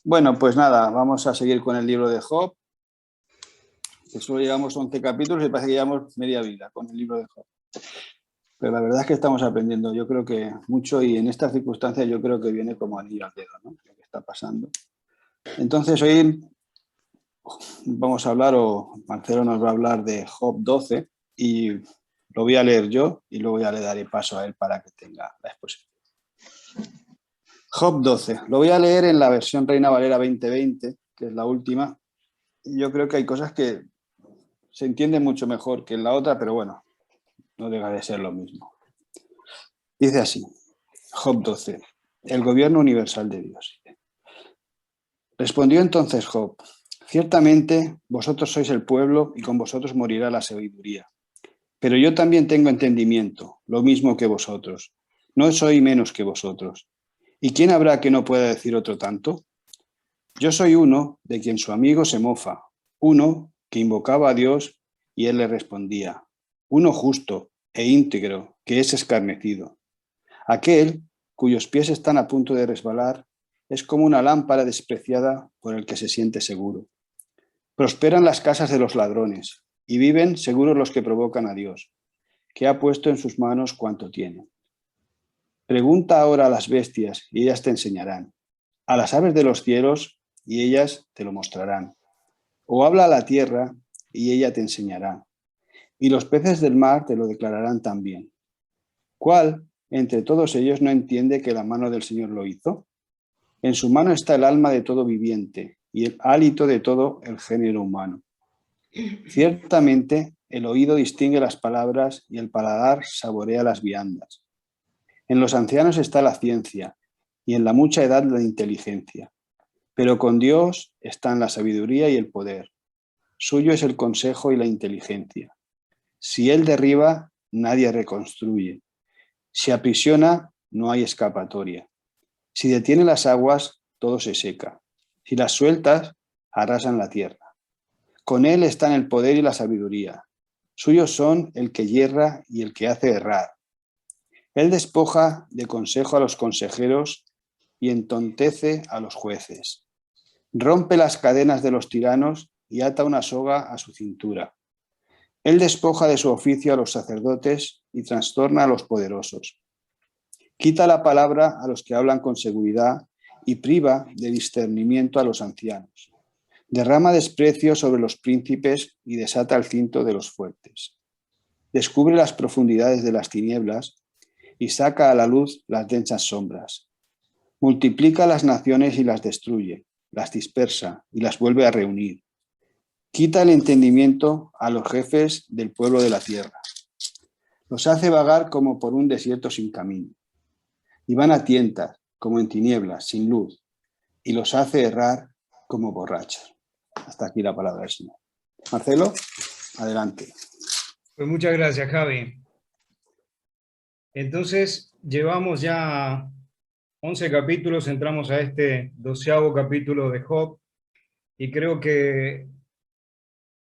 Bueno, pues nada, vamos a seguir con el libro de Job, que solo llevamos 11 capítulos y parece que llevamos media vida con el libro de Job. Pero la verdad es que estamos aprendiendo, yo creo que mucho, y en estas circunstancias yo creo que viene como anillo al dedo, ¿no? Lo que está pasando. Entonces hoy vamos a hablar, o Marcelo nos va a hablar de Job 12, y lo voy a leer yo y luego ya le daré paso a él para que tenga la exposición. Job 12, lo voy a leer en la versión Reina Valera 2020, que es la última. Yo creo que hay cosas que se entienden mucho mejor que en la otra, pero bueno, no deja de ser lo mismo. Dice así, Job 12, el gobierno universal de Dios. Respondió entonces Job, ciertamente vosotros sois el pueblo y con vosotros morirá la sabiduría. Pero yo también tengo entendimiento, lo mismo que vosotros. No soy menos que vosotros. ¿Y quién habrá que no pueda decir otro tanto? Yo soy uno de quien su amigo se mofa, uno que invocaba a Dios y él le respondía, uno justo e íntegro que es escarnecido. Aquel cuyos pies están a punto de resbalar es como una lámpara despreciada por el que se siente seguro. Prosperan las casas de los ladrones y viven seguros los que provocan a Dios, que ha puesto en sus manos cuanto tiene. Pregunta ahora a las bestias y ellas te enseñarán, a las aves de los cielos y ellas te lo mostrarán. O habla a la tierra y ella te enseñará, y los peces del mar te lo declararán también. ¿Cuál entre todos ellos no entiende que la mano del Señor lo hizo? En su mano está el alma de todo viviente y el hálito de todo el género humano. Ciertamente el oído distingue las palabras y el paladar saborea las viandas. En los ancianos está la ciencia y en la mucha edad la inteligencia. Pero con Dios están la sabiduría y el poder. Suyo es el consejo y la inteligencia. Si Él derriba, nadie reconstruye. Si aprisiona, no hay escapatoria. Si detiene las aguas, todo se seca. Si las sueltas, arrasan la tierra. Con Él están el poder y la sabiduría. Suyos son el que yerra y el que hace errar. Él despoja de consejo a los consejeros y entontece a los jueces. Rompe las cadenas de los tiranos y ata una soga a su cintura. Él despoja de su oficio a los sacerdotes y trastorna a los poderosos. Quita la palabra a los que hablan con seguridad y priva de discernimiento a los ancianos. Derrama desprecio sobre los príncipes y desata el cinto de los fuertes. Descubre las profundidades de las tinieblas y saca a la luz las densas sombras. Multiplica las naciones y las destruye, las dispersa y las vuelve a reunir. Quita el entendimiento a los jefes del pueblo de la tierra. Los hace vagar como por un desierto sin camino. Y van a tientas, como en tinieblas, sin luz, y los hace errar como borrachos. Hasta aquí la palabra del Señor. Marcelo, adelante. Pues muchas gracias, Javi. Entonces, llevamos ya 11 capítulos, entramos a este 12º capítulo de Job, y creo que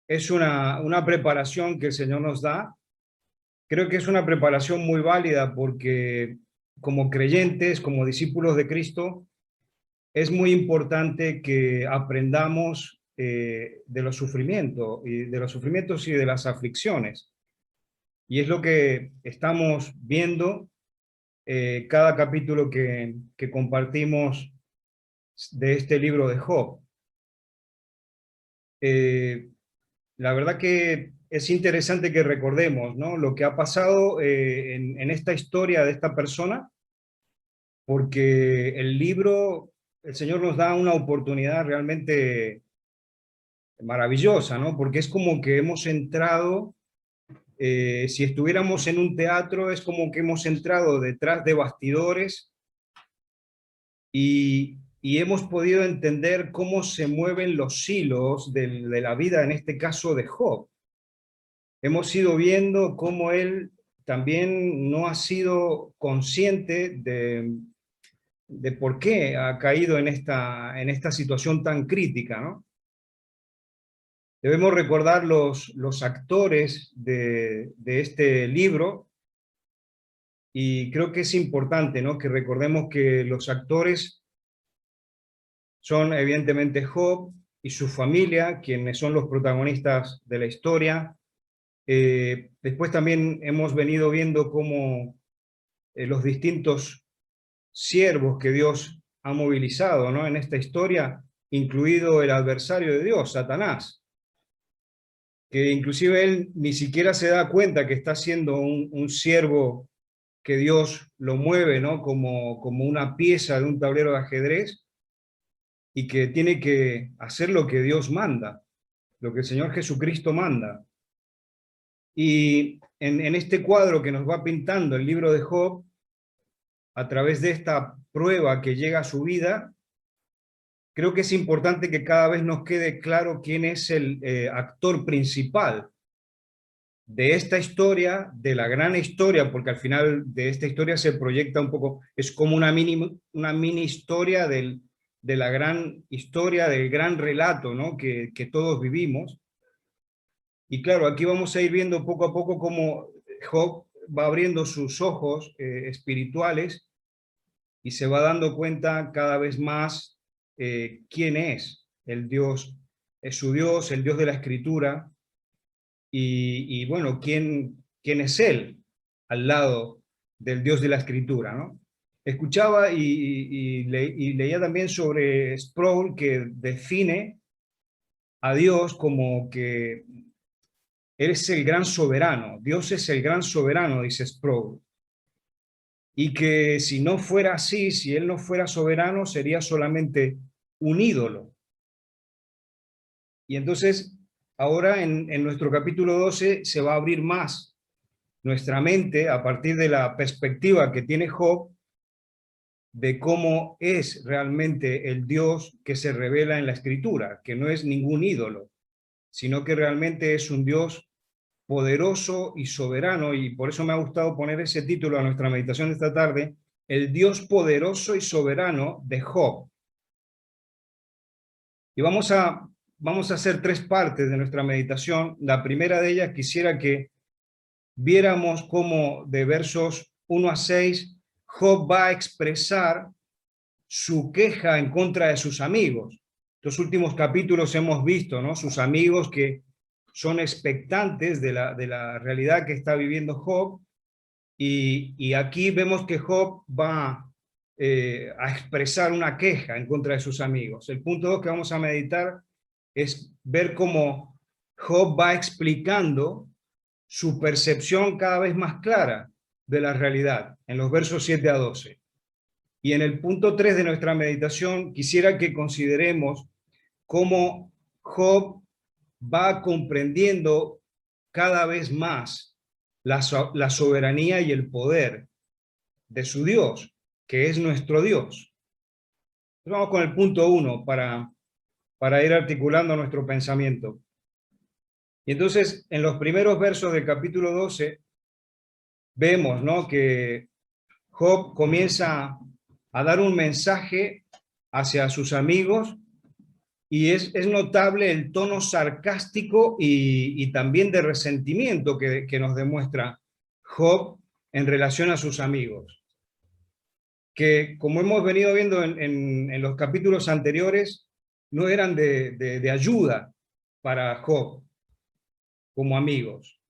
es una preparación que el Señor nos da. Creo que es una preparación muy válida porque como creyentes, como discípulos de Cristo, es muy importante que aprendamos de los sufrimientos y de las aflicciones. Y es lo que estamos viendo cada capítulo que compartimos de este libro de Job. La verdad que es interesante que recordemos, ¿no?, lo que ha pasado en esta historia de esta persona, porque el libro, el Señor nos da una oportunidad realmente maravillosa, ¿no? Porque es como que hemos entrado, si estuviéramos en un teatro, es como que hemos entrado detrás de bastidores y hemos podido entender cómo se mueven los hilos de la vida, en este caso de Job. Hemos ido viendo cómo él también no ha sido consciente de por qué ha caído en esta situación tan crítica, ¿no? Debemos recordar los actores de este libro, y creo que es importante, ¿no?, que recordemos que los actores son evidentemente Job y su familia, quienes son los protagonistas de la historia. Después también hemos venido viendo cómo los distintos siervos que Dios ha movilizado, ¿no?, en esta historia, incluido el adversario de Dios, Satanás, que inclusive él ni siquiera se da cuenta que está siendo un siervo que Dios lo mueve, ¿no?, como una pieza de un tablero de ajedrez, y que tiene que hacer lo que Dios manda, lo que el Señor Jesucristo manda. Y en este cuadro que nos va pintando el libro de Job, a través de esta prueba que llega a su vida, creo que es importante que cada vez nos quede claro quién es el actor principal de esta historia, de la gran historia, porque al final de esta historia se proyecta un poco, es como una mini historia de la gran historia, del gran relato, ¿no?, que todos vivimos. Y claro, aquí vamos a ir viendo poco a poco cómo Job va abriendo sus ojos espirituales y se va dando cuenta cada vez más quién es el Dios, es su Dios, el Dios de la Escritura, y bueno, quién es Él al lado del Dios de la Escritura, ¿no? Escuchaba y leía también sobre Sproul, que define a Dios como que Él es el gran soberano, Dios es el gran soberano, dice Sproul. Y que si no fuera así, si Él no fuera soberano, sería solamente un ídolo. Y entonces, ahora en nuestro capítulo 12 se va a abrir más nuestra mente a partir de la perspectiva que tiene Job de cómo es realmente el Dios que se revela en la Escritura, que no es ningún ídolo, sino que realmente es un Dios poderoso y soberano, y por eso me ha gustado poner ese título a nuestra meditación de esta tarde, el Dios poderoso y soberano de Job. Y vamos a hacer tres partes de nuestra meditación. La primera de ellas quisiera que viéramos cómo de versos 1 a 6 Job va a expresar su queja en contra de sus amigos. Los últimos capítulos hemos visto, ¿no?, sus amigos que son expectantes de la realidad que está viviendo Job, y aquí vemos que Job va a expresar una queja en contra de sus amigos. El punto 2 que vamos a meditar es ver cómo Job va explicando su percepción cada vez más clara de la realidad, en los versos 7 a 12. Y en el punto 3 de nuestra meditación quisiera que consideremos cómo Job va comprendiendo cada vez más la soberanía y el poder de su Dios, que es nuestro Dios. Entonces vamos con el punto 1 para ir articulando nuestro pensamiento. Y entonces, en los primeros versos del capítulo 12, vemos, ¿no?, que Job comienza a dar un mensaje hacia sus amigos, y es notable el tono sarcástico y también de resentimiento que nos demuestra Job en relación a sus amigos, que, como hemos venido viendo en los capítulos anteriores, no eran de ayuda para Job como amigos.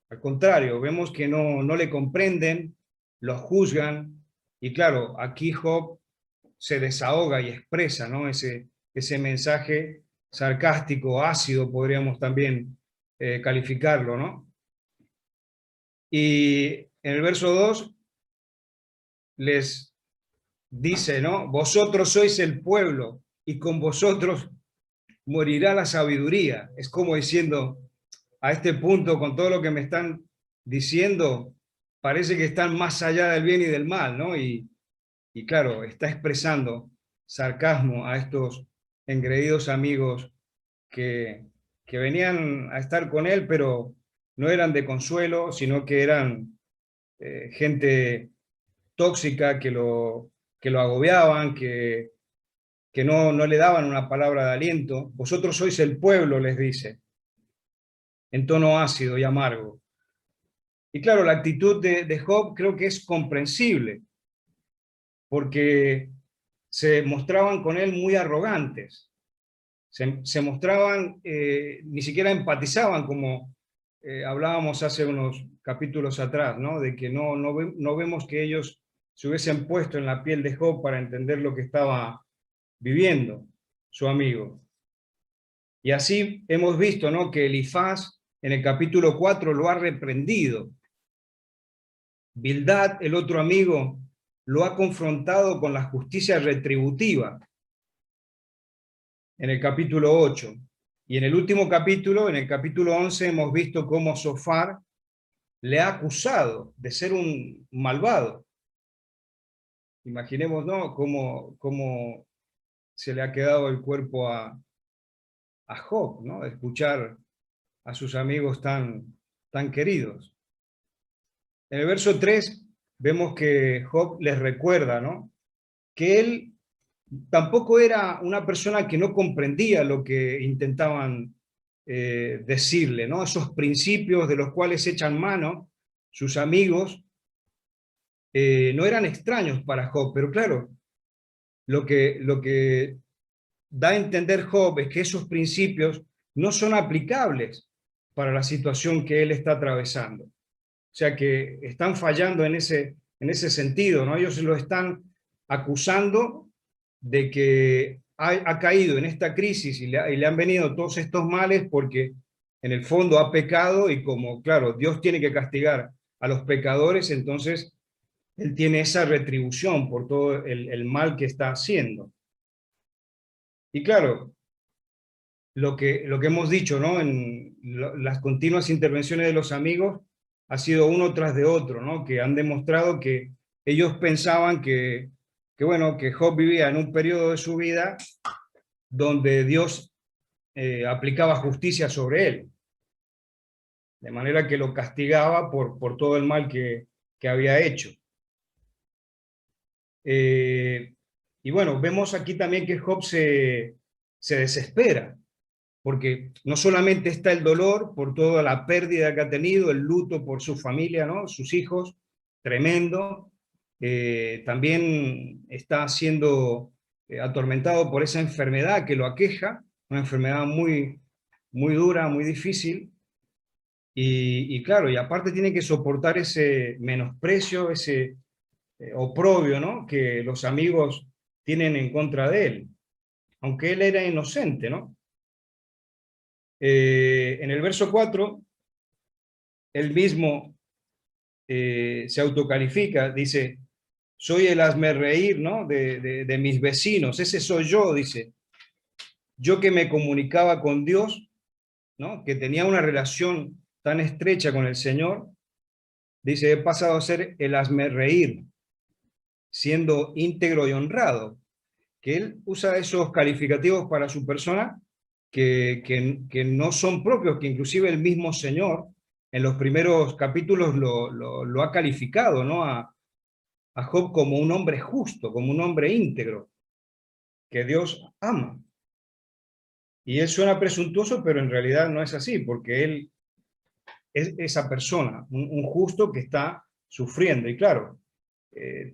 Al contrario, vemos que no le comprenden, lo juzgan, y claro, aquí Job se desahoga y expresa, ¿no?, ese mensaje sarcástico, ácido, podríamos también calificarlo, ¿no? Y en el verso 2 les dice, ¿no?, vosotros sois el pueblo y con vosotros morirá la sabiduría. Es como diciendo, a este punto, con todo lo que me están diciendo, parece que están más allá del bien y del mal, ¿no? Y claro, está expresando sarcasmo a estos engreídos amigos que venían a estar con él, pero no eran de consuelo, sino que eran gente tóxica que lo agobiaban, que no le daban una palabra de aliento. Vosotros sois el pueblo, les dice, en tono ácido y amargo. Y claro, la actitud de Job creo que es comprensible, porque se mostraban con él muy arrogantes, se mostraban, ni siquiera empatizaban, como hablábamos hace unos capítulos atrás, ¿no? De que no vemos que ellos se hubiesen puesto en la piel de Job para entender lo que estaba viviendo su amigo. Y así hemos visto, ¿no?, que Elifaz en el capítulo 4 lo ha reprendido. Bildad, el otro amigo, lo ha confrontado con la justicia retributiva en el capítulo 8. Y en el último capítulo, en el capítulo 11, hemos visto cómo Zofar le ha acusado de ser un malvado. Imaginemos, ¿no?, cómo se le ha quedado el cuerpo a Job, ¿no?, escuchar a sus amigos tan queridos. En el verso 3 vemos que Job les recuerda, ¿no?, que él tampoco era una persona que no comprendía lo que intentaban decirle, ¿no? Esos principios de los cuales echan mano sus amigos no eran extraños para Job, pero claro, lo que da a entender Job es que esos principios no son aplicables para la situación que él está atravesando. O sea que están fallando en ese sentido, ¿no? Ellos lo están acusando de que ha caído en esta crisis y le han venido todos estos males porque en el fondo ha pecado, y como, claro, Dios tiene que castigar a los pecadores, entonces él tiene esa retribución por todo el mal que está haciendo. Y claro, lo que hemos dicho, ¿no?, en las continuas intervenciones de los amigos ha sido uno tras de otro, ¿no?, que han demostrado que ellos pensaban que Job vivía en un periodo de su vida donde Dios aplicaba justicia sobre él, de manera que lo castigaba por todo el mal que había hecho. Y bueno, vemos aquí también que Job se desespera, porque no solamente está el dolor por toda la pérdida que ha tenido, el luto por su familia, ¿no?, sus hijos, tremendo, también está siendo atormentado por esa enfermedad que lo aqueja, una enfermedad muy, muy dura, muy difícil, y claro, y aparte tiene que soportar ese menosprecio, ese oprobio, ¿no?, que los amigos tienen en contra de él, aunque él era inocente, ¿no? En el verso 4, él mismo se autocalifica, dice: soy el hazmerreír, ¿no?, de mis vecinos, ese soy yo, dice. Yo que me comunicaba con Dios, ¿no?, que tenía una relación tan estrecha con el Señor, dice, he pasado a ser el hazmerreír, siendo íntegro y honrado. Que él usa esos calificativos para su persona que no son propios, que inclusive el mismo Señor en los primeros capítulos lo ha calificado, ¿no?, a Job como un hombre justo, como un hombre íntegro, que Dios ama. Y él suena presuntuoso, pero en realidad no es así, porque él es esa persona, un justo que está sufriendo. Y claro,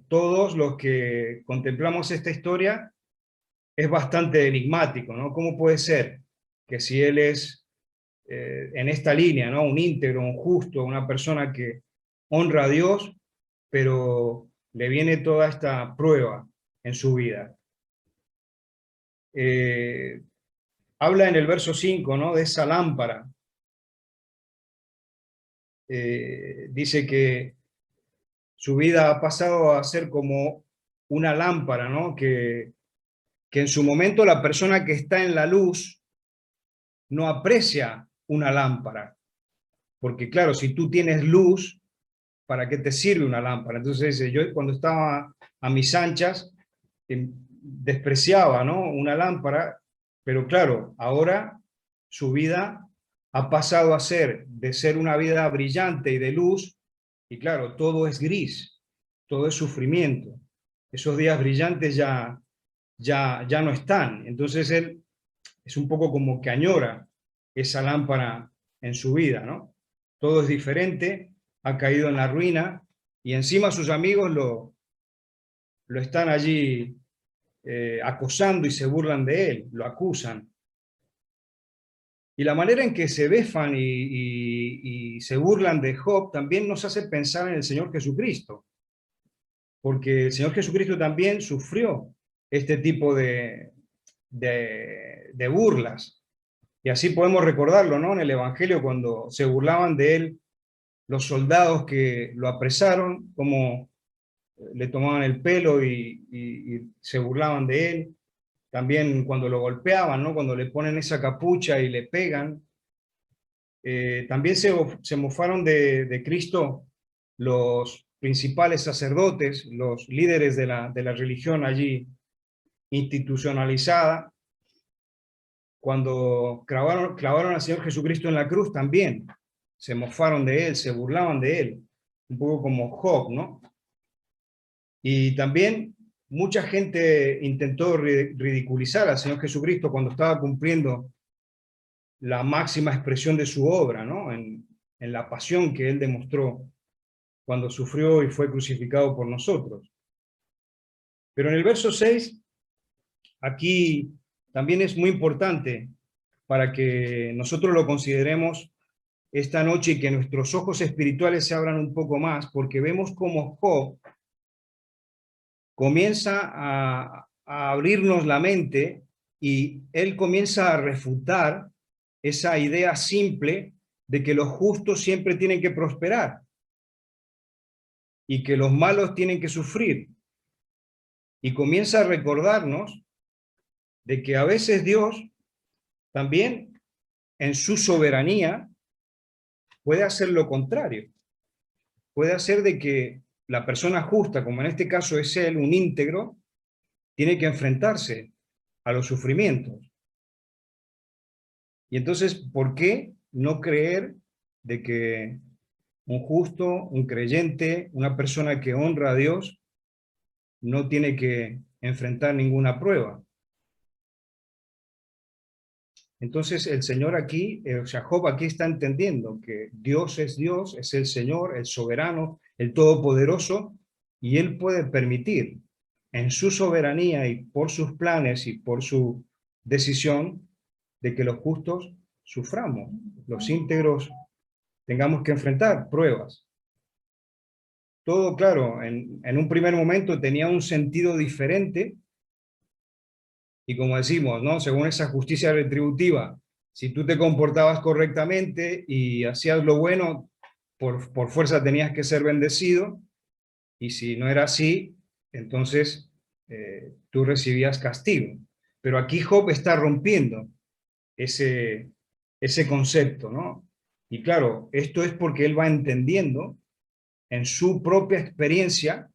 todos los que contemplamos esta historia, es bastante enigmático, ¿no? ¿Cómo puede ser que si él es en esta línea, ¿no?, un íntegro, un justo, una persona que honra a Dios, pero le viene toda esta prueba en su vida? Habla en el verso 5, ¿no?, de esa lámpara. Dice que su vida ha pasado a ser como una lámpara, ¿no?, que en su momento la persona que está en la luz no aprecia una lámpara, porque claro, si tú tienes luz, ¿para qué te sirve una lámpara? Entonces yo cuando estaba a mis anchas despreciaba, ¿no?, una lámpara, pero claro, ahora su vida ha pasado a ser, de ser una vida brillante y de luz, y claro, todo es gris, todo es sufrimiento. Esos días brillantes ya no están. Entonces él es un poco como que añora esa lámpara en su vida, ¿no? Todo es diferente, ha caído en la ruina, y encima sus amigos lo están allí acosando y se burlan de él, lo acusan. Y la manera en que se befan y se burlan de Job también nos hace pensar en el Señor Jesucristo, porque el Señor Jesucristo también sufrió este tipo de burlas. Y así podemos recordarlo, ¿no? En el Evangelio, cuando se burlaban de él los soldados que lo apresaron, como le tomaban el pelo y se burlaban de él. También cuando lo golpeaban, ¿no? Cuando le ponen esa capucha y le pegan. También se mofaron de Cristo los principales sacerdotes, los líderes de la religión allí institucionalizada. Cuando clavaron al Señor Jesucristo en la cruz también se mofaron de él, se burlaban de él, un poco como Job, ¿no? Y también mucha gente intentó ridiculizar al Señor Jesucristo cuando estaba cumpliendo la máxima expresión de su obra, ¿no? En la pasión que él demostró cuando sufrió y fue crucificado por nosotros. Pero en el verso 6, aquí también es muy importante para que nosotros lo consideremos esta noche y que nuestros ojos espirituales se abran un poco más, porque vemos cómo Job comienza a abrirnos la mente y él comienza a refutar esa idea simple de que los justos siempre tienen que prosperar y que los malos tienen que sufrir. Y comienza a recordarnos de que a veces Dios también en su soberanía puede hacer lo contrario. Puede hacer de que la persona justa, como en este caso es él, un íntegro, tiene que enfrentarse a los sufrimientos. Y entonces, ¿por qué no creer de que un justo, un creyente, una persona que honra a Dios, no tiene que enfrentar ninguna prueba? Entonces el Señor aquí, o sea, Job aquí está entendiendo que Dios, es el Señor, el soberano, el todopoderoso, y Él puede permitir en su soberanía y por sus planes y por su decisión de que los justos suframos, los íntegros tengamos que enfrentar pruebas. Todo, claro, en un primer momento tenía un sentido diferente y como decimos, ¿no? Según esa justicia retributiva, si tú te comportabas correctamente y hacías lo bueno, por fuerza tenías que ser bendecido, y si no era así, entonces tú recibías castigo. Pero aquí Job está rompiendo ese concepto, ¿no? Y claro, esto es porque él va entendiendo en su propia experiencia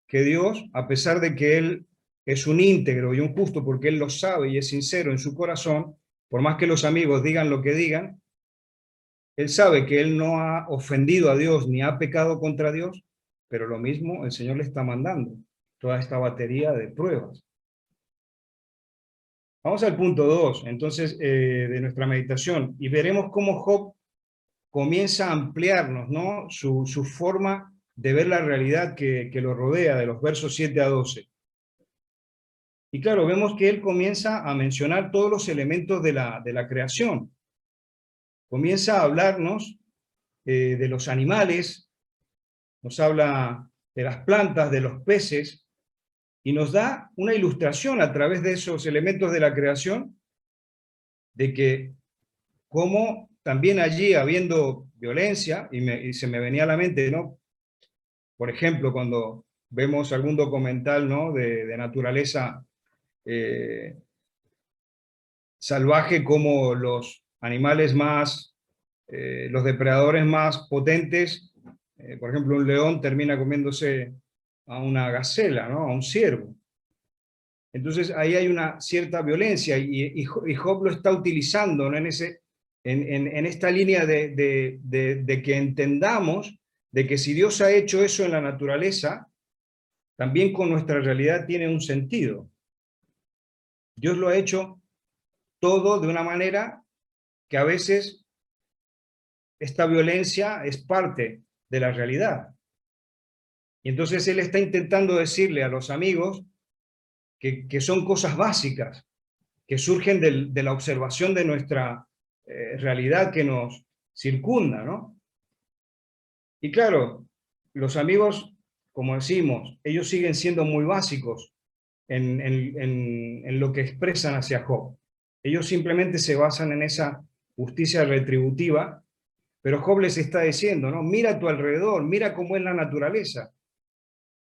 que Dios, a pesar de que él es un íntegro y un justo porque él lo sabe y es sincero en su corazón, por más que los amigos digan lo que digan, él sabe que él no ha ofendido a Dios ni ha pecado contra Dios, pero lo mismo el Señor le está mandando toda esta batería de pruebas. Vamos al punto 2, entonces, de nuestra meditación, y veremos cómo Job comienza a ampliarnos, ¿no? Su forma de ver la realidad que lo rodea, de los versos 7 a 12. Y claro, vemos que él comienza a mencionar todos los elementos de la creación. Comienza a hablarnos de los animales, nos habla de las plantas, de los peces, y nos da una ilustración a través de esos elementos de la creación, de que como también allí habiendo violencia, y se me venía a la mente, ¿no? Por ejemplo, cuando vemos algún documental, ¿no? de naturaleza salvaje, como los animales más, los depredadores más potentes, por ejemplo, un león termina comiéndose a una gacela, ¿no? A un ciervo. Entonces ahí hay una cierta violencia y Job lo está utilizando, ¿no? en esta línea de que entendamos de que si Dios ha hecho eso en la naturaleza, también con nuestra realidad tiene un sentido. Dios lo ha hecho todo de una manera que a veces esta violencia es parte de la realidad. Y entonces él está intentando decirle a los amigos que son cosas básicas, que surgen de la observación de nuestra realidad que nos circunda, ¿no? Y claro, los amigos, como decimos, ellos siguen siendo muy básicos en lo que expresan hacia Job. Ellos simplemente se basan en esa justicia retributiva, pero Job les está diciendo, ¿no? Mira a tu alrededor, mira cómo es la naturaleza.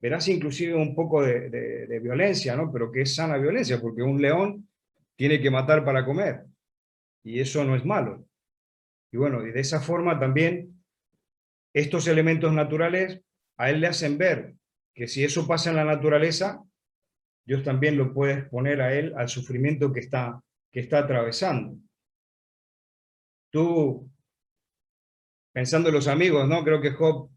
Verás inclusive un poco de violencia, ¿no? Pero que es sana violencia, porque un león tiene que matar para comer, y eso no es malo. Y bueno, y de esa forma también estos elementos naturales a él le hacen ver que si eso pasa en la naturaleza, Dios también lo puede exponer a él al sufrimiento que está atravesando. Tú, pensando en los amigos, ¿no? Creo que Job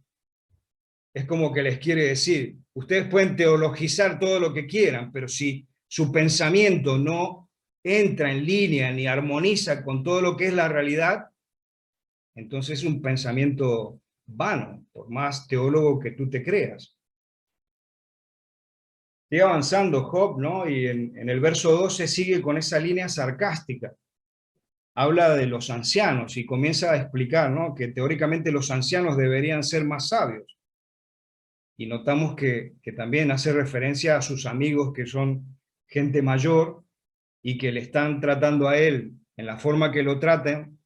es como que les quiere decir, ustedes pueden teologizar todo lo que quieran, pero si su pensamiento no entra en línea ni armoniza con todo lo que es la realidad, entonces es un pensamiento vano, por más teólogo que tú te creas. Sigue avanzando Job, ¿no? Y en el verso 12 sigue con esa línea sarcástica. Habla de los ancianos y comienza a explicar, ¿no? Que teóricamente los ancianos deberían ser más sabios. Y notamos que también hace referencia a sus amigos que son gente mayor y que le están tratando a él en la forma que lo tratan,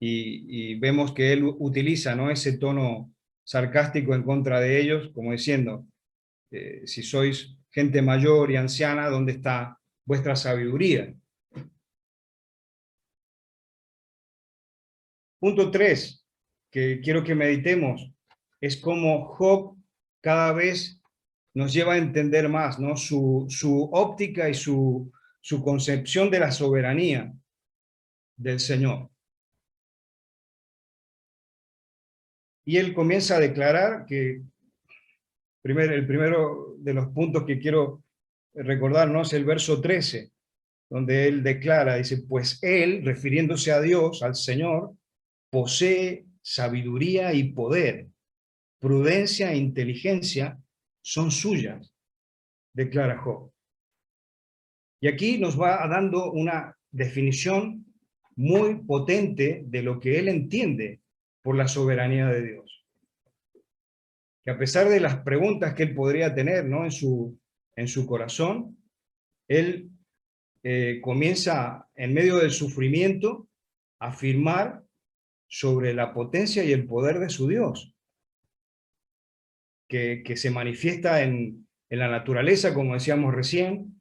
y vemos que él utiliza, ¿no? Ese tono sarcástico en contra de ellos, como diciendo, si sois gente mayor y anciana, ¿dónde está vuestra sabiduría? Punto 3, que quiero que meditemos, es cómo Job cada vez nos lleva a entender más, ¿no? Su óptica y su concepción de la soberanía del Señor. Y él comienza a declarar que el primero de los puntos que quiero recordarnos es el verso 13, donde él declara, dice, pues él, refiriéndose a Dios, al Señor, posee sabiduría y poder, prudencia e inteligencia son suyas, declara Job. Y aquí nos va dando una definición muy potente de lo que él entiende por la soberanía de Dios. Que a pesar de las preguntas que él podría tener, ¿no? en su corazón, él comienza en medio del sufrimiento a afirmar sobre la potencia y el poder de su Dios, que se manifiesta en la naturaleza, como decíamos recién,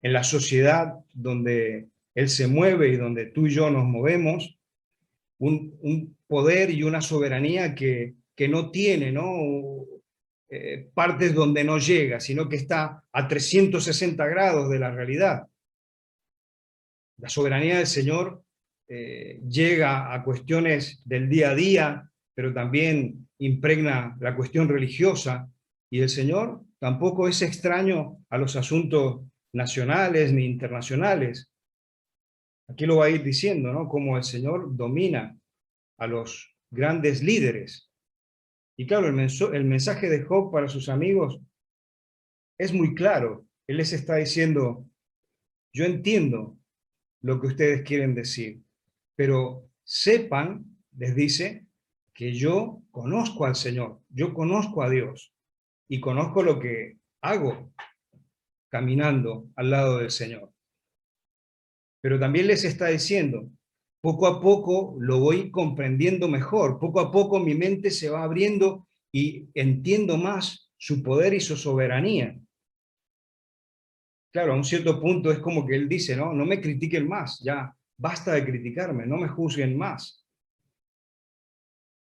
en la sociedad donde Él se mueve y donde tú y yo nos movemos, un poder y una soberanía que no tiene, ¿no? Partes donde no llega, sino que está a 360 grados de la realidad. La soberanía del Señor llega a cuestiones del día a día, pero también impregna la cuestión religiosa, y el Señor tampoco es extraño a los asuntos nacionales ni internacionales. Aquí lo va a ir diciendo, ¿no? Cómo el Señor domina a los grandes líderes. Y claro, el mensaje de Job para sus amigos es muy claro. Él les está diciendo, yo entiendo lo que ustedes quieren decir, pero sepan, les dice, que yo conozco al Señor, yo conozco a Dios y conozco lo que hago caminando al lado del Señor. Pero también les está diciendo, poco a poco lo voy comprendiendo mejor, poco a poco mi mente se va abriendo y entiendo más su poder y su soberanía. Claro, a un cierto punto es como que él dice, no, no me critiquen más, ya basta de criticarme, no me juzguen más.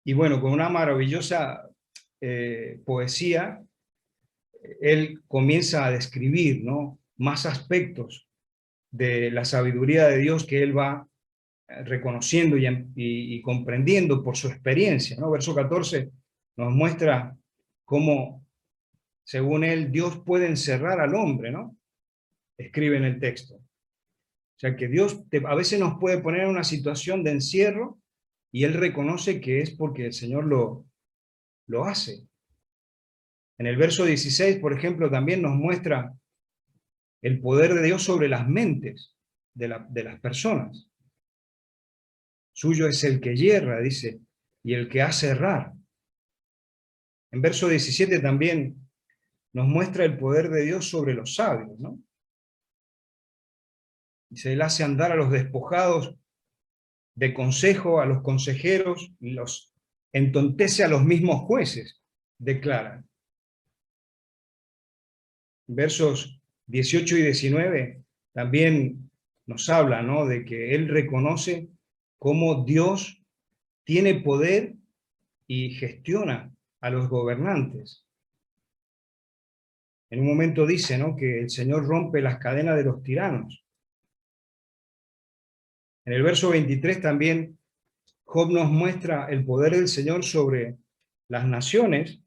Y bueno, con una maravillosa poesía, él comienza a describir, ¿no? Más aspectos de la sabiduría de Dios que él va reconociendo y comprendiendo por su experiencia, ¿no? Verso 14 nos muestra cómo, según él, Dios puede encerrar al hombre, ¿no? Escribe en el texto. O sea, que Dios a veces nos puede poner en una situación de encierro y él reconoce que es porque el Señor lo hace. En el verso 16, por ejemplo, también nos muestra el poder de Dios sobre las mentes de las personas. Suyo es el que yerra, dice, y el que hace errar. En verso 17 también nos muestra el poder de Dios sobre los sabios, ¿no? Dice, él hace andar a los despojados de consejo, a los consejeros, y los entontece a los mismos jueces, declara. Versos 18 y 19 también nos habla, ¿no?, de que él reconoce cómo Dios tiene poder y gestiona a los gobernantes. En un momento dice, ¿no?, que el Señor rompe las cadenas de los tiranos. En el verso 23 también Job nos muestra el poder del Señor sobre las naciones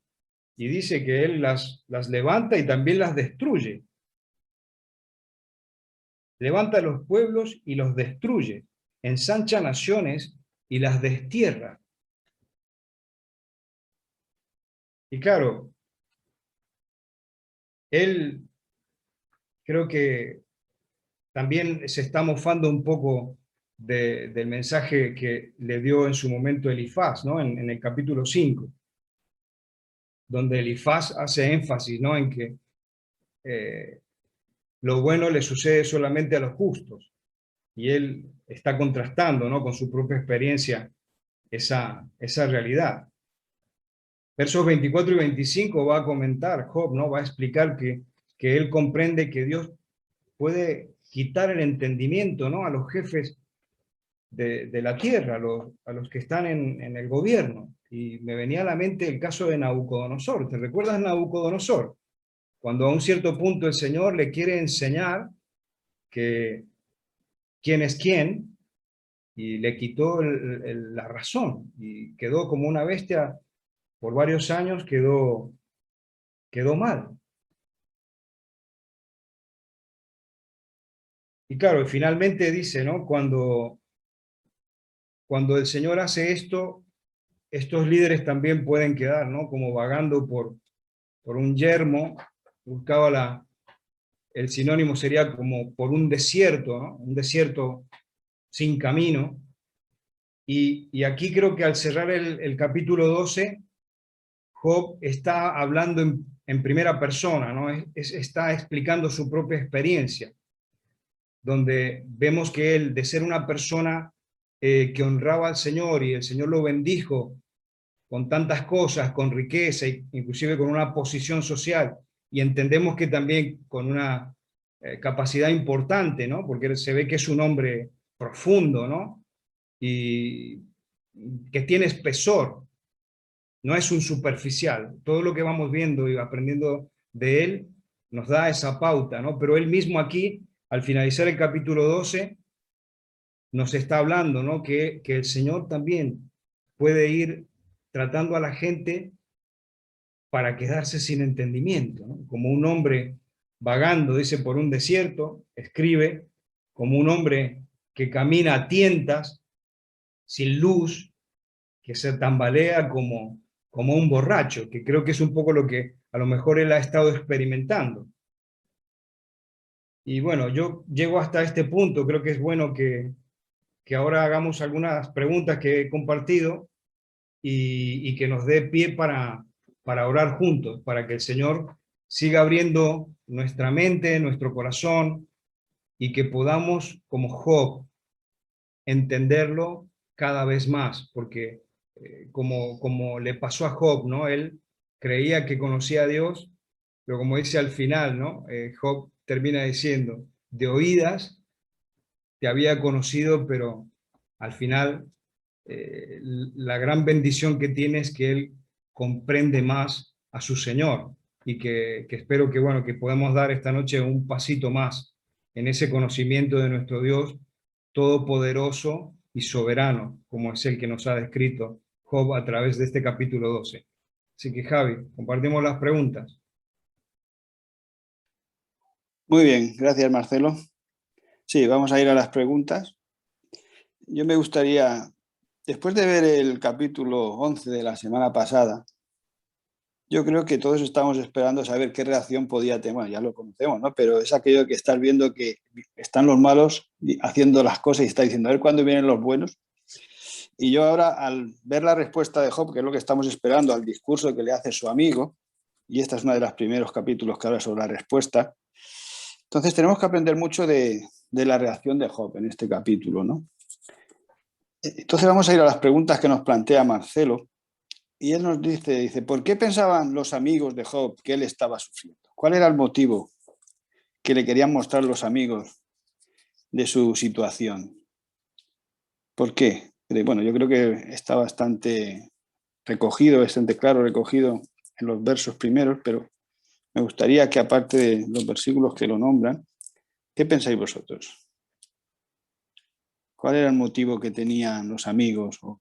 y dice que Él las levanta y también las destruye. Levanta los pueblos y los destruye, ensancha naciones y las destierra. Y claro, Él creo que también se está mofando un poco del mensaje que le dio en su momento Elifaz, ¿no?, en el capítulo 5, donde Elifaz hace énfasis, ¿no?, en que lo bueno le sucede solamente a los justos. Y él está contrastando, ¿no?, con su propia experiencia esa realidad. Versos 24 y 25 va a comentar Job, ¿no?, va a explicar que él comprende que Dios puede quitar el entendimiento, ¿no?, a los jefes de la tierra, a los que están en el gobierno. Y me venía a la mente el caso de Nabucodonosor. ¿Te recuerdas Nabucodonosor? Cuando a un cierto punto el Señor le quiere enseñar que quién es quién, y le quitó la razón, y quedó como una bestia por varios años, quedó mal. Y claro, finalmente dice, ¿no?, cuando el Señor hace esto, estos líderes también pueden quedar, ¿no?, como vagando por un yermo. Buscaba el sinónimo sería como por un desierto, ¿no?, un desierto sin camino. Y aquí creo que al cerrar el capítulo 12, Job está hablando en primera persona, ¿no? Está explicando su propia experiencia, donde vemos que él, de ser una persona que honraba al Señor y el Señor lo bendijo con tantas cosas, con riqueza, inclusive con una posición social, y entendemos que también con una capacidad importante, ¿no?, porque se ve que es un hombre profundo, ¿no?, y que tiene espesor, no es un superficial. Todo lo que vamos viendo y aprendiendo de él nos da esa pauta, ¿no? Pero él mismo aquí, al finalizar el capítulo 12, nos está hablando, ¿no?, que el Señor también puede ir tratando a la gente para quedarse sin entendimiento, ¿no? Como un hombre vagando, dice, por un desierto, escribe, como un hombre que camina a tientas, sin luz, que se tambalea como un borracho, que creo que es un poco lo que a lo mejor él ha estado experimentando. Y bueno, yo llego hasta este punto, creo que es bueno que ahora hagamos algunas preguntas que he compartido y que nos dé pie para orar juntos, para que el Señor siga abriendo nuestra mente, nuestro corazón, y que podamos, como Job, entenderlo cada vez más, porque como le pasó a Job, ¿no?, él creía que conocía a Dios, pero como dice al final, ¿no?, Job termina diciendo, de oídas te había conocido, pero al final la gran bendición que tiene es que él comprende más a su Señor, y que espero que, bueno, que podamos dar esta noche un pasito más en ese conocimiento de nuestro Dios todopoderoso y soberano, como es el que nos ha descrito Job a través de este capítulo 12. Así que, Javi, compartimos las preguntas. Muy bien, gracias, Marcelo. Sí, vamos a ir a las preguntas. Yo me gustaría, después de ver el capítulo 11 de la semana pasada, yo creo que todos estamos esperando saber qué reacción podía tener. Bueno, ya lo conocemos, ¿no? Pero es aquello que estás viendo que están los malos haciendo las cosas y está diciendo, a ver cuándo vienen los buenos. Y yo ahora, al ver la respuesta de Job, que es lo que estamos esperando, al discurso que le hace su amigo, y esta es una de los primeros capítulos que habla sobre la respuesta, entonces tenemos que aprender mucho de la reacción de Job en este capítulo, ¿no? Entonces vamos a ir a las preguntas que nos plantea Marcelo, y él nos dice, ¿por qué pensaban los amigos de Job que él estaba sufriendo? ¿Cuál era el motivo que le querían mostrar los amigos de su situación? ¿Por qué? Bueno, yo creo que está bastante recogido, bastante claro recogido en los versos primeros, pero me gustaría que, aparte de los versículos que lo nombran, ¿qué pensáis vosotros? ¿Cuál era el motivo que tenían los amigos o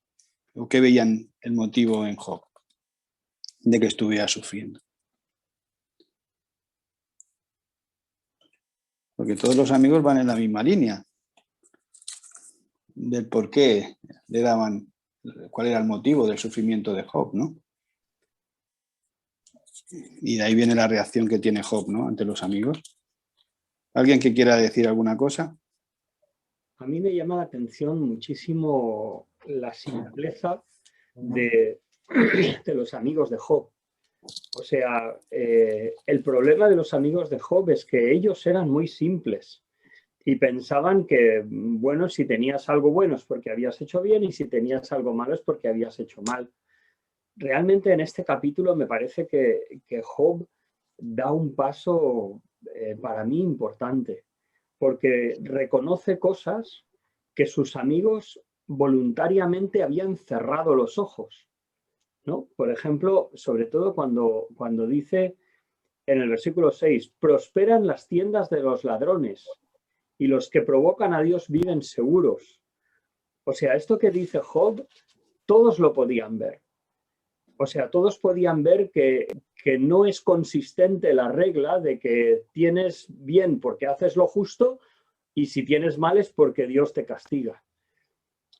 qué veían el motivo en Job de que estuviera sufriendo? Porque todos los amigos van en la misma línea del por qué le daban, cuál era el motivo del sufrimiento de Job, ¿no? Y de ahí viene la reacción que tiene Job, ¿no? Ante los amigos. ¿Alguien que quiera decir alguna cosa? A mí me llama la atención muchísimo la simpleza de los amigos de Job. O sea, el problema de los amigos de Job es que ellos eran muy simples y pensaban que, bueno, si tenías algo bueno es porque habías hecho bien y si tenías algo malo es porque habías hecho mal. Realmente en este capítulo me parece que Job da un paso para mí importante, porque reconoce cosas que sus amigos voluntariamente habían cerrado los ojos, ¿no? Por ejemplo, sobre todo cuando dice en el versículo 6, prosperan las tiendas de los ladrones y los que provocan a Dios viven seguros. O sea, esto que dice Job, todos lo podían ver. O sea, todos podían ver que no es consistente la regla de que tienes bien porque haces lo justo y si tienes mal es porque Dios te castiga.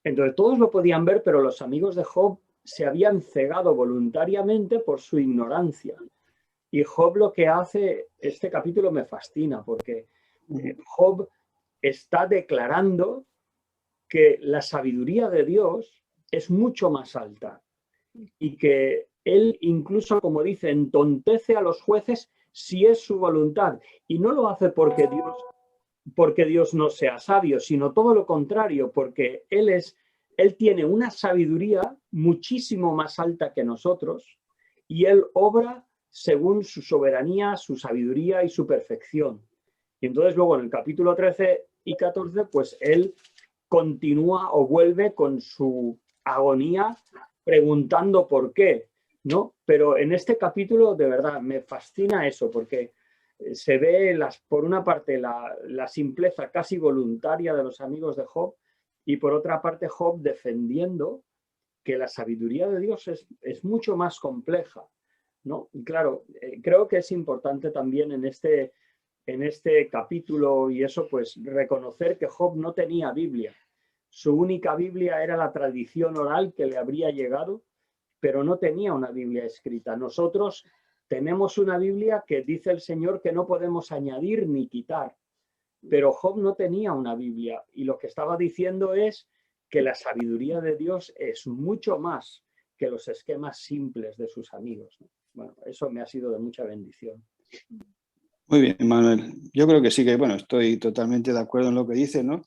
Entonces, todos lo podían ver, pero los amigos de Job se habían cegado voluntariamente por su ignorancia. Y Job lo que hace, este capítulo me fascina, porque Job está declarando que la sabiduría de Dios es mucho más alta y que él incluso, como dice, entontece a los jueces si es su voluntad. Y no lo hace porque Dios no sea sabio, sino todo lo contrario, porque él tiene una sabiduría muchísimo más alta que nosotros y él obra según su soberanía, su sabiduría y su perfección. Y entonces luego en el capítulo 13 y 14, pues él continúa o vuelve con su agonía preguntando por qué, ¿no? Pero en este capítulo de verdad me fascina eso, porque se ve por una parte la simpleza casi voluntaria de los amigos de Job y por otra parte Job defendiendo que la sabiduría de Dios es mucho más compleja, ¿no? Y claro, creo que es importante también en este capítulo y eso, pues reconocer que Job no tenía Biblia. Su única Biblia era la tradición oral que le habría llegado, pero no tenía una Biblia escrita. Nosotros tenemos una Biblia que dice el Señor que no podemos añadir ni quitar, pero Job no tenía una Biblia y lo que estaba diciendo es que la sabiduría de Dios es mucho más que los esquemas simples de sus amigos. Bueno, eso me ha sido de mucha bendición. Muy bien, Manuel. Yo creo que sí, que bueno, estoy totalmente de acuerdo en lo que dice, ¿no?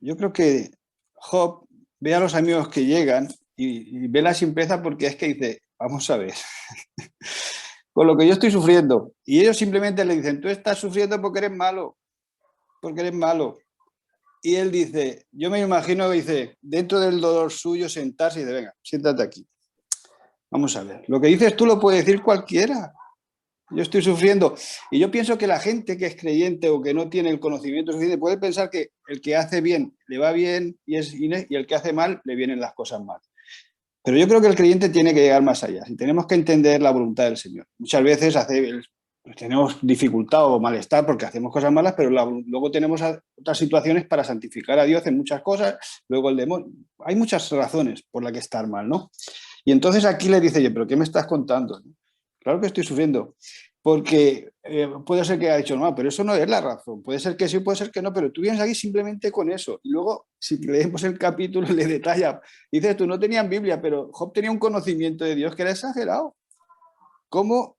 Yo creo que Job ve a los amigos que llegan y ve la simpleza porque es que dice, vamos a ver, con lo que yo estoy sufriendo. Y ellos simplemente le dicen, tú estás sufriendo porque eres malo, porque eres malo. Y él dice, yo me imagino, dice, dentro del dolor suyo sentarse y dice, venga, siéntate aquí. Vamos a ver, lo que dices tú lo puede decir cualquiera. Yo estoy sufriendo. Y yo pienso que la gente que es creyente o que no tiene el conocimiento suficiente puede pensar que el que hace bien le va bien y el que hace mal le vienen las cosas mal. Pero yo creo que el creyente tiene que llegar más allá. Y tenemos que entender la voluntad del Señor. Muchas veces tenemos dificultad o malestar porque hacemos cosas malas, pero luego tenemos otras situaciones para santificar a Dios en muchas cosas. Luego el demonio. Hay muchas razones por las que estar mal, ¿no? Y entonces aquí le dice, oye, ¿pero qué me estás contando? claro que estoy sufriendo. Porque puede ser que haya dicho, no, pero eso no es la razón. Puede ser que sí, puede ser que no, pero tú vienes aquí simplemente con eso. Y luego, si leemos el capítulo, le detalla. Dices, tú no tenían Biblia, pero Job tenía un conocimiento de Dios que era exagerado. Cómo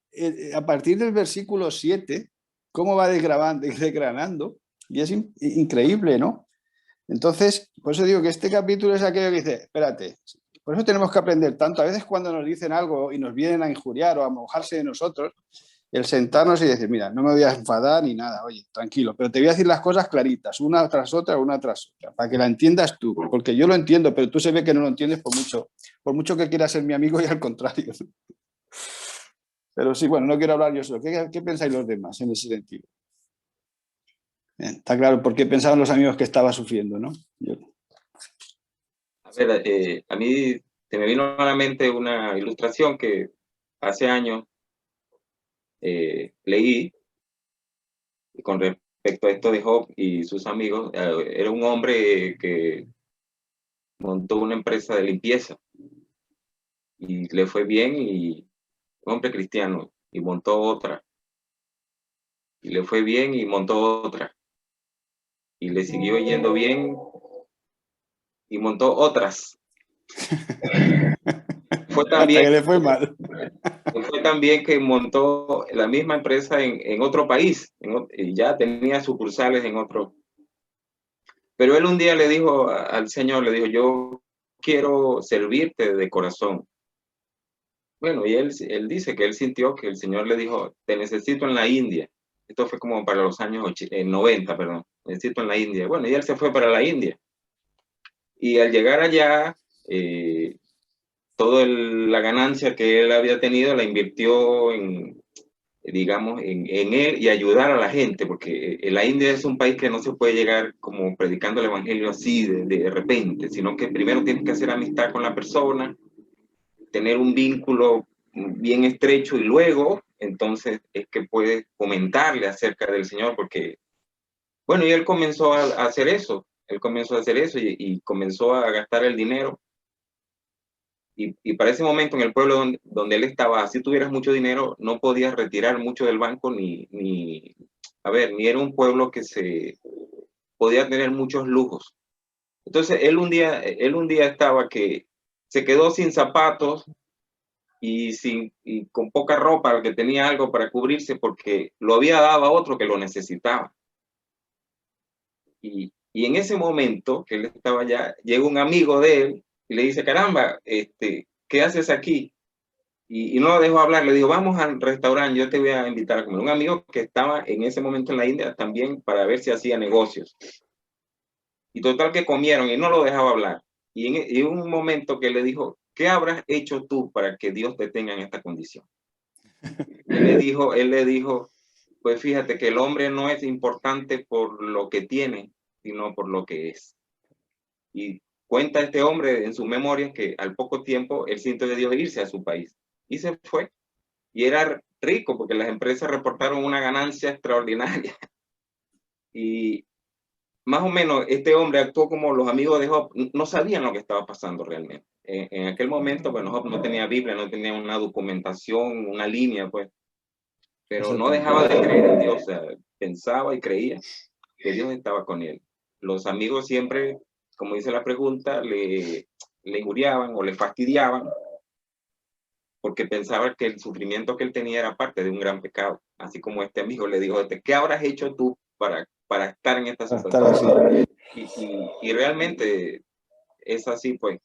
a partir del versículo 7, cómo va desgranando, y es increíble, ¿no? Entonces, por eso digo que este capítulo es aquello que dice, espérate, por eso tenemos que aprender tanto. A veces cuando nos dicen algo y nos vienen a injuriar o a mojarse de nosotros, el sentarnos y decir, mira, no me voy a enfadar ni nada, oye, tranquilo, pero te voy a decir las cosas claritas, una tras otra, para que la entiendas tú, porque yo lo entiendo, pero tú se ve que no lo entiendes por mucho que quieras ser mi amigo y al contrario. Pero sí, bueno, no quiero hablar yo solo. ¿Qué pensáis los demás en ese sentido? Bien, está claro por qué pensaban los amigos que estaba sufriendo, ¿no? A ver, a mí se me vino a la mente una ilustración que hace años leí con respecto a esto de Job y sus amigos. Era un hombre que montó una empresa de limpieza y le fue bien, y un hombre cristiano, y montó otra, y le fue bien y montó otra, y le siguió yendo bien y montó otras. Fue Hasta también que le fue mal. fue también que montó la misma empresa en otro país, y ya tenía sucursales en otro. Pero él un día le dijo al Señor, le dijo, yo quiero servirte de corazón. Bueno, y él dice que él sintió que el Señor le dijo, te necesito en la India. Esto fue como para los años 90, perdón. Necesito en la India. Bueno, y él se fue para la India. Y al llegar allá, toda la ganancia que él había tenido la invirtió en, digamos, en él y ayudar a la gente, porque la India es un país que no se puede llegar como predicando el evangelio así de repente, sino que primero tienes que hacer amistad con la persona, tener un vínculo bien estrecho, y luego entonces es que puedes comentarle acerca del Señor, porque, bueno, y él comenzó a hacer eso, y comenzó a gastar el dinero. Y para ese momento en el pueblo donde él estaba, si tuvieras mucho dinero, no podías retirar mucho del banco, ni era un pueblo que se podía tener muchos lujos. Entonces él un día estaba que se quedó sin zapatos y con poca ropa, que tenía algo para cubrirse porque lo había dado a otro que lo necesitaba. Y en ese momento que él estaba allá, llega un amigo de él y le dice, caramba, ¿qué haces aquí? Y no lo dejó hablar, le dijo, vamos al restaurante, yo te voy a invitar a comer. Un amigo que estaba en ese momento en la India también para ver si hacía negocios. Y total que comieron y no lo dejaba hablar. Y en un momento que le dijo, ¿qué habrás hecho tú para que Dios te tenga en esta condición? Él le dijo, pues fíjate que el hombre no es importante por lo que tiene, sino por lo que es. Y cuenta este hombre en sus memorias que al poco tiempo él sintió de Dios irse a su país y se fue. Y era rico porque las empresas reportaron una ganancia extraordinaria. Y más o menos este hombre actuó como los amigos de Job, no sabían lo que estaba pasando realmente. En aquel momento, bueno, Job no tenía Biblia, no tenía una documentación, una línea, pues, pero no dejaba de creer en Dios, o sea, pensaba y creía que Dios estaba con él. Los amigos siempre, como dice la pregunta, le injuriaban o le fastidiaban porque pensaba que el sufrimiento que él tenía era parte de un gran pecado. Así como este amigo le dijo, ¿qué habrás hecho tú para estar en esta situación? Y realmente es así, pues.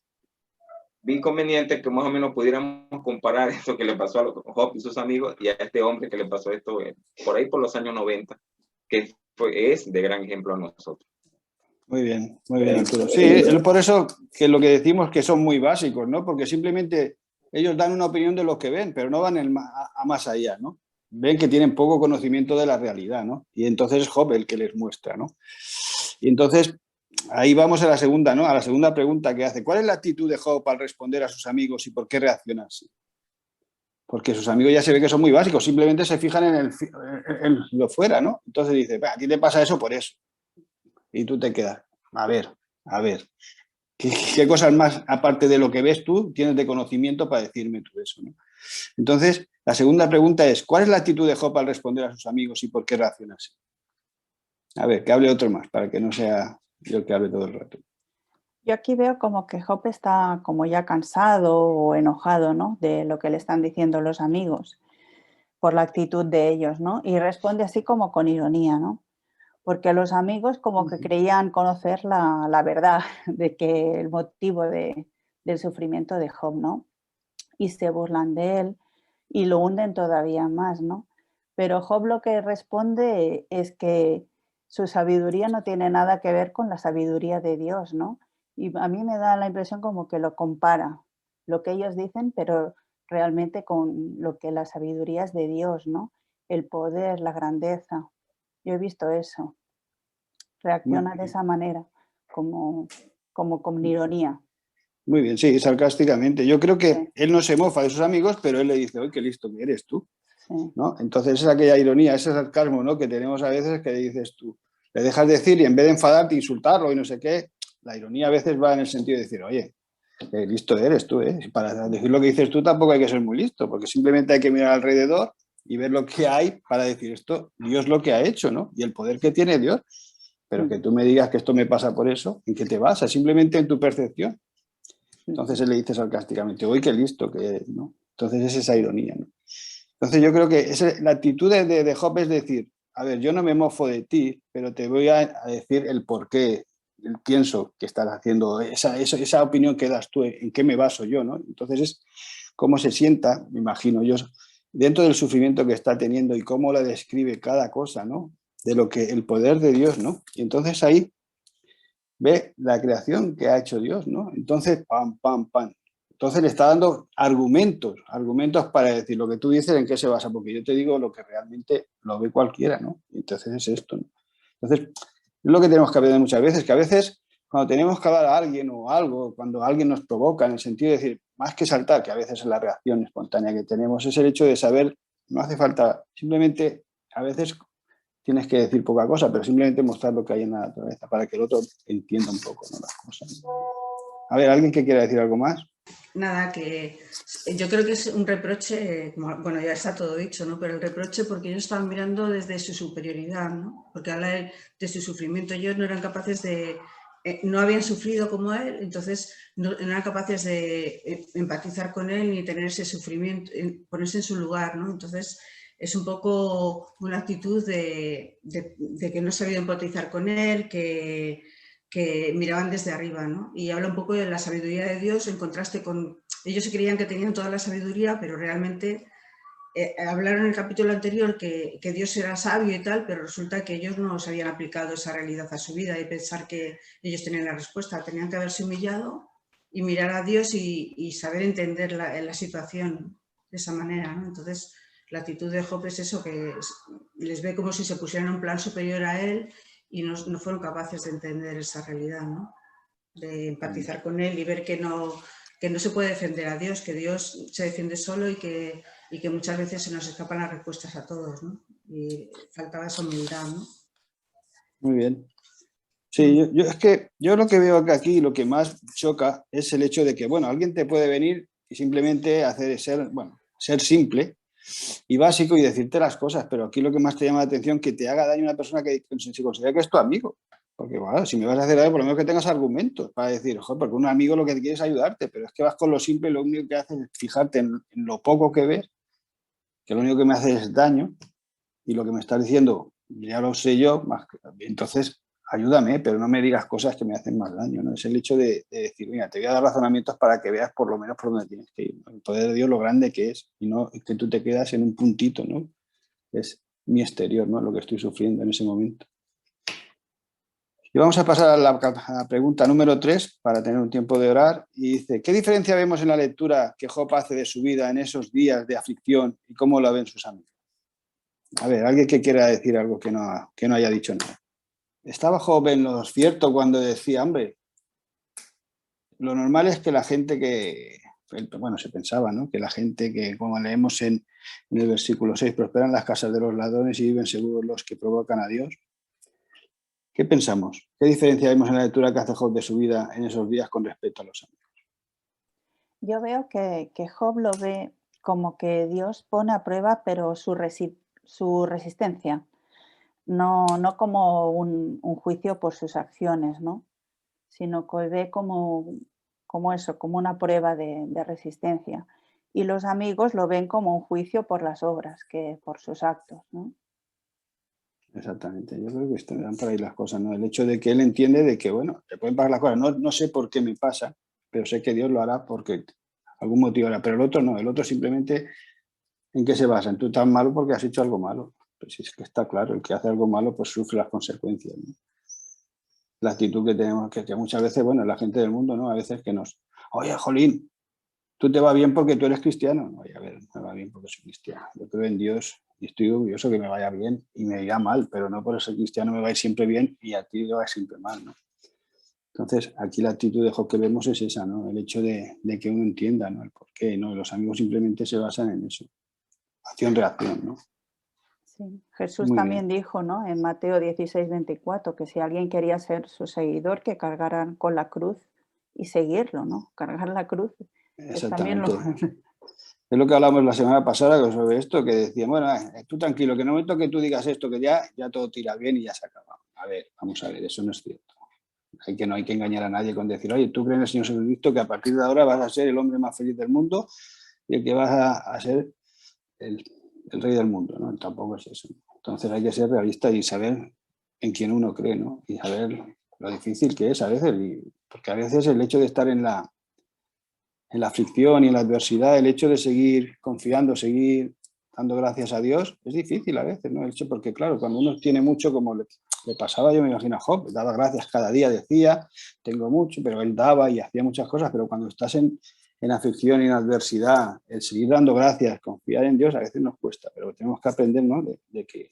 Vi conveniente que más o menos pudiéramos comparar eso que le pasó a Job y sus amigos y a este hombre que le pasó esto por ahí por los años 90, que es de gran ejemplo a nosotros. Muy bien, Arturo. Sí, es por eso que lo que decimos que son muy básicos, ¿no? Porque simplemente ellos dan una opinión de lo que ven, pero no van a más allá, ¿no? Ven que tienen poco conocimiento de la realidad, ¿no? Y entonces es Job el que les muestra, ¿no? Y entonces ahí vamos a la segunda, ¿no? A la segunda pregunta que hace. ¿Cuál es la actitud de Job al responder a sus amigos y por qué reacciona así? Porque sus amigos ya se ve que son muy básicos, simplemente se fijan en lo fuera, ¿no? Entonces dice, a ti te pasa eso por eso. Y tú te quedas, a ver, ¿qué cosas más, aparte de lo que ves tú, tienes de conocimiento para decirme tú eso, ¿no? Entonces, La segunda pregunta es, ¿cuál es la actitud de Job al responder a sus amigos y por qué reacciona así? A ver, que hable otro más, para que no sea yo el que hable todo el rato. Yo aquí veo como que Job está como ya cansado o enojado, ¿no? De lo que le están diciendo los amigos, por la actitud de ellos, ¿no? Y responde así como con ironía, ¿no? Porque los amigos como que creían conocer la verdad de que el motivo del sufrimiento de Job, ¿no? Y se burlan de él y lo hunden todavía más, ¿no? Pero Job lo que responde es que su sabiduría no tiene nada que ver con la sabiduría de Dios, ¿no? Y a mí me da la impresión como que lo compara, lo que ellos dicen, pero realmente con lo que la sabiduría es de Dios, ¿no? El poder, la grandeza. Yo he visto eso. Reacciona de esa manera, como con ironía. Muy bien, sí, sarcásticamente. Yo creo que Sí. él no se mofa de sus amigos, pero él le dice, ¡ay, qué listo que eres tú! Sí. ¿No? Entonces es aquella ironía, ese sarcasmo, ¿no? Que tenemos a veces que dices tú, le dejas decir y en vez de enfadarte, insultarlo y no sé qué, la ironía a veces va en el sentido de decir, oye, qué listo eres tú, ¿eh? Para decir lo que dices tú tampoco hay que ser muy listo, porque simplemente hay que mirar alrededor y ver lo que hay para decir esto, Dios lo que ha hecho, ¿no? Y el poder que tiene Dios. Pero que tú me digas que esto me pasa por eso, ¿en qué te basas? Simplemente en tu percepción. Entonces él le dice sarcásticamente, uy, qué listo que eres, ¿no? Entonces es esa ironía, ¿no? Entonces yo creo que la actitud de Job es decir, a ver, yo no me mofo de ti, pero te voy a decir el por qué pienso que estás haciendo esa opinión que das tú, en qué me baso yo, ¿no? Entonces es cómo se sienta, me imagino yo, dentro del sufrimiento que está teniendo y cómo la describe cada cosa, ¿no? De lo que el poder de Dios, ¿no? Y entonces ahí ve la creación que ha hecho Dios, ¿no? Entonces, pam, pam, pam. Entonces le está dando argumentos para decir lo que tú dices en qué se basa, porque yo te digo lo que realmente lo ve cualquiera, ¿no? Entonces es esto, ¿no? Entonces, es lo que tenemos que aprender muchas veces, que a veces cuando tenemos que hablar a alguien o algo, cuando alguien nos provoca, en el sentido de decir, más que saltar, que a veces es la reacción espontánea que tenemos, es el hecho de saber, no hace falta, simplemente a veces tienes que decir poca cosa, pero simplemente mostrar lo que hay en la naturaleza para que el otro entienda un poco, ¿no? Las cosas. A ver, ¿alguien que quiera decir algo más? Nada, que yo creo que es un reproche, bueno, ya está todo dicho, ¿no? Pero el reproche porque ellos estaban mirando desde su superioridad, ¿no? Porque habla de su sufrimiento, ellos no eran capaces de, no habían sufrido como él, entonces no eran capaces de empatizar con él ni tener ese sufrimiento, ponerse en su lugar, ¿no? Entonces es un poco una actitud de que no sabían empatizar con él, que miraban desde arriba, ¿no? Y habla un poco de la sabiduría de Dios en contraste con... Ellos se creían que tenían toda la sabiduría, pero realmente hablaron en el capítulo anterior que Dios era sabio y tal, pero resulta que ellos no se habían aplicado esa realidad a su vida y pensar que ellos tenían la respuesta. Tenían que haberse humillado y mirar a Dios y saber entender la situación de esa manera, ¿no? Entonces, la actitud de Job es eso, que les ve como si se pusieran en un plan superior a él y no fueron capaces de entender esa realidad, ¿no? De empatizar con él y ver que no se puede defender a Dios, que Dios se defiende solo y que muchas veces se nos escapan las respuestas a todos, ¿no? Y faltaba esa humildad, ¿no? Muy bien. Sí, es que yo lo que veo aquí, lo que más choca es el hecho de que, bueno, alguien te puede venir y simplemente ser simple y básico y decirte las cosas, pero aquí lo que más te llama la atención es que te haga daño una persona que se considera que es tu amigo. Porque, bueno, si me vas a hacer daño, por lo menos que tengas argumentos para decir, joder, porque un amigo lo que quiere es ayudarte, pero es que vas con lo simple y lo único que haces es fijarte en lo poco que ves, que lo único que me hace es daño, y lo que me estás diciendo ya lo sé yo, entonces ayúdame, pero no me digas cosas que me hacen más daño, ¿no? Es el hecho de decir, mira, te voy a dar razonamientos para que veas por lo menos por dónde tienes que ir, ¿no? El poder de Dios, lo grande que es, y no que tú te quedas en un puntito, ¿no? Es mi exterior, ¿no? Lo que estoy sufriendo en ese momento. Y vamos a pasar a la pregunta número 3 para tener un tiempo de orar. Y dice, ¿qué diferencia vemos en la lectura que Job hace de su vida en esos días de aflicción y cómo la ven sus amigos? A ver, alguien que quiera decir algo que no haya dicho nada. Estaba Job en lo cierto cuando decía, hombre, lo normal es que la gente se pensaba, ¿no? Que la gente que, como leemos en el versículo 6, prosperan las casas de los ladrones y viven seguros los que provocan a Dios. ¿Qué pensamos? ¿Qué diferencia vemos en la lectura que hace Job de su vida en esos días con respecto a los amigos? Yo veo que Job lo ve como que Dios pone a prueba, pero su resistencia, no como un juicio por sus acciones, ¿no? Sino que ve como eso, como una prueba de resistencia. Y los amigos lo ven como un juicio por las obras, que por sus actos, ¿no? Exactamente, yo creo que están por ahí las cosas, ¿no? El hecho de que él entiende de que, bueno, le pueden pasar las cosas, no sé por qué me pasa, pero sé que Dios lo hará porque algún motivo hará, pero el otro no, el otro simplemente, ¿en qué se basa? En tú estás malo porque has hecho algo malo. Pues si es que está claro, el que hace algo malo pues sufre las consecuencias, ¿no? La actitud que tenemos, que muchas veces, bueno, la gente del mundo, ¿no? A veces que oye, Jolín, tú te va bien porque tú eres cristiano. No, a ver, me va bien porque soy cristiano. Yo creo en Dios y estoy orgulloso que me vaya bien y me irá mal, pero no por ser cristiano me va a ir siempre bien y a ti te va a ir siempre mal, ¿no? Entonces, aquí la actitud de Job que vemos es esa, ¿no? El hecho de que uno entienda, ¿no? El por qué, ¿no? Los amigos simplemente se basan en eso. Acción-reacción, ¿no? Sí. Jesús Muy también bien. dijo, ¿no? En Mateo 16:24, que si alguien quería ser su seguidor, que cargaran con la cruz y seguirlo, ¿no? Cargar la cruz es también lo... Exactamente. Es lo que hablamos la semana pasada sobre esto, que decía, bueno, tú tranquilo, que en el momento que tú digas esto, que ya todo tira bien y ya se acaba. A ver, vamos a ver, eso no es cierto. No hay que engañar a nadie con decir, oye, tú crees en el Señor Jesucristo que a partir de ahora vas a ser el hombre más feliz del mundo y el que vas a ser el rey del mundo, ¿no? Tampoco es eso. Entonces hay que ser realista y saber en quién uno cree, ¿no? Y saber lo difícil que es a veces, porque a veces el hecho de estar en la aflicción y en la adversidad, el hecho de seguir confiando, seguir dando gracias a Dios, es difícil a veces, ¿no? El hecho porque, claro, cuando uno tiene mucho, como le pasaba, yo me imagino a Job, daba gracias cada día, decía, tengo mucho, pero él daba y hacía muchas cosas, pero cuando estás en aflicción y en adversidad, el seguir dando gracias, confiar en Dios, a veces nos cuesta, pero tenemos que aprender, ¿no? De que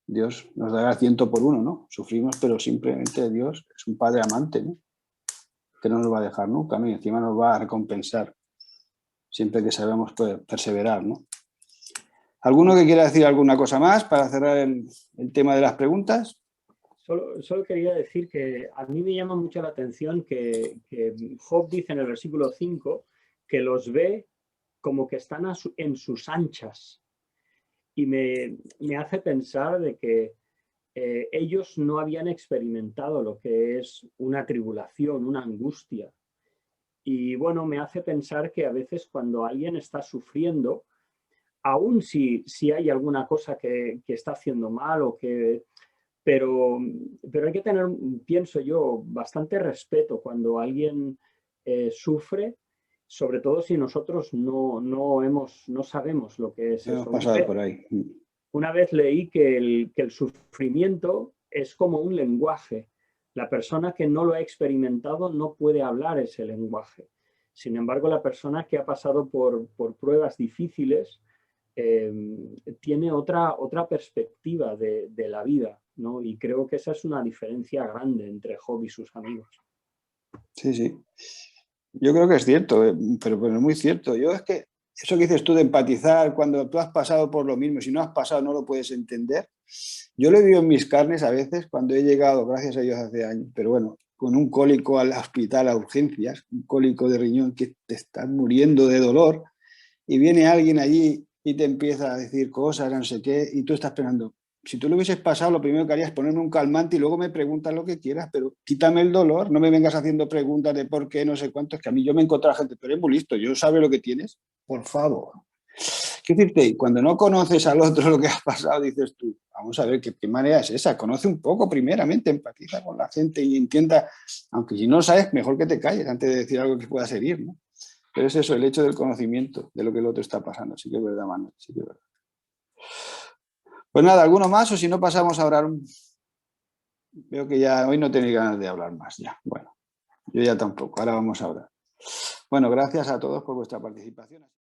Dios nos dará 100 por uno, ¿no? Sufrimos, pero simplemente Dios es un Padre amante, ¿no? Que no nos va a dejar nunca, ¿no? Y encima nos va a recompensar siempre que sabemos perseverar, ¿no? ¿Alguno que quiera decir alguna cosa más para cerrar el tema de las preguntas? Solo quería decir que a mí me llama mucho la atención que Job dice en el versículo 5 que los ve como que están en sus anchas. Y me hace pensar de que ellos no habían experimentado lo que es una tribulación, una angustia. Y bueno, me hace pensar que a veces cuando alguien está sufriendo, aun si hay alguna cosa que está haciendo mal o que... Pero hay que tener, pienso yo, bastante respeto cuando alguien sufre, sobre todo si nosotros no sabemos lo que es Hemos eso. pasado por ahí. Una vez leí que el sufrimiento es como un lenguaje. La persona que no lo ha experimentado no puede hablar ese lenguaje. Sin embargo, la persona que ha pasado por pruebas difíciles tiene otra perspectiva de la vida, ¿no? Y creo que esa es una diferencia grande entre Job y sus amigos. Sí, sí. Yo creo que es cierto, pero es muy cierto. Yo es que eso que dices tú de empatizar, cuando tú has pasado por lo mismo, si no has pasado no lo puedes entender. Yo lo he vivido en mis carnes a veces cuando he llegado, gracias a Dios hace años, pero bueno, con un cólico al hospital a urgencias, un cólico de riñón que te estás muriendo de dolor y viene alguien allí y te empieza a decir cosas, no sé qué, y tú estás pensando, si tú lo hubieses pasado, lo primero que harías es ponerme un calmante y luego me preguntas lo que quieras, pero quítame el dolor, no me vengas haciendo preguntas de por qué, no sé cuánto, es que a mí yo me encontré a gente, tú eres muy listo, yo sabes lo que tienes, por favor. Quiero decirte, cuando no conoces al otro lo que ha pasado, dices tú, vamos a ver, ¿qué manera es esa? Conoce un poco primeramente, empatiza con la gente y entienda, aunque si no sabes, mejor que te calles antes de decir algo que pueda herir, ¿no? Pero es eso, el hecho del conocimiento de lo que el otro está pasando. Sí que es verdad, Manuel, sí que es verdad. Pues nada, ¿alguno más? O si no, pasamos a orar. Veo que ya hoy no tenéis ganas de hablar más. Ya, bueno, yo ya tampoco. Ahora vamos a orar. Bueno, gracias a todos por vuestra participación.